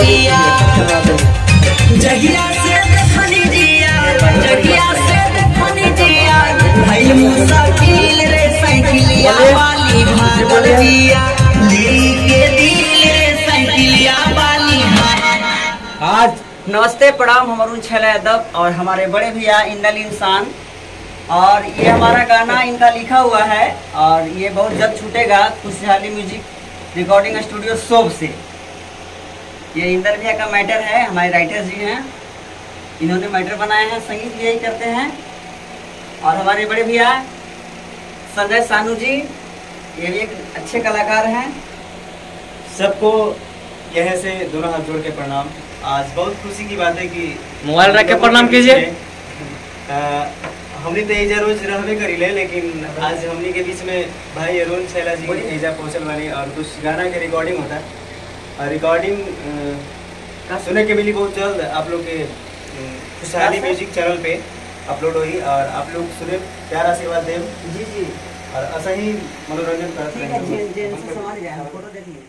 दिया, जगिया से देखनी दिया, जगिया से देखनी दिया, भाई मुसाकिल रे साइकिलिया वाली भागल दिया, लेके दिल रे साइकिलिया वाली भाग। आज नमस्ते प्रणाम, हम अरुण छैला यादव और हमारे बड़े भैया इंदल इंसान, और ये हमारा गाना इनका लिखा हुआ है और ये बहुत जल्द छूटेगा खुशहाली म्यूजिक रिकॉर्डिंग स्टूडियो शोभ से। ये इंदल भैया का मैटर है, हमारे राइटर जी हैं, इन्होंने मैटर बनाए हैं, संगीत यही करते हैं। और हमारे बड़े भैया संजय सानू जी, ये भी एक अच्छे कलाकार हैं। सबको यह से दोनों हाथ जोड़ के प्रणाम। आज बहुत खुशी की बात है कि मोबाइल रख के प्रणाम कीजिए। हमने तो एजा रोज रहने करी ले, लेकिन आज हमने के बीच में भाई अरुण छैला जी एजा पहुँचल वाली और कुछ गाना के रिकॉर्डिंग होता है, और रिकॉर्डिंग सुनने के मिली बहुत जल्द आप लोग के खुशहाली म्यूजिक चैनल पे अपलोड हुई, और आप लोग सुने प्यार आशीर्वाद देव जी जी, और ऐसा ही मनोरंजन करते ठीक है, फोटो देखिए।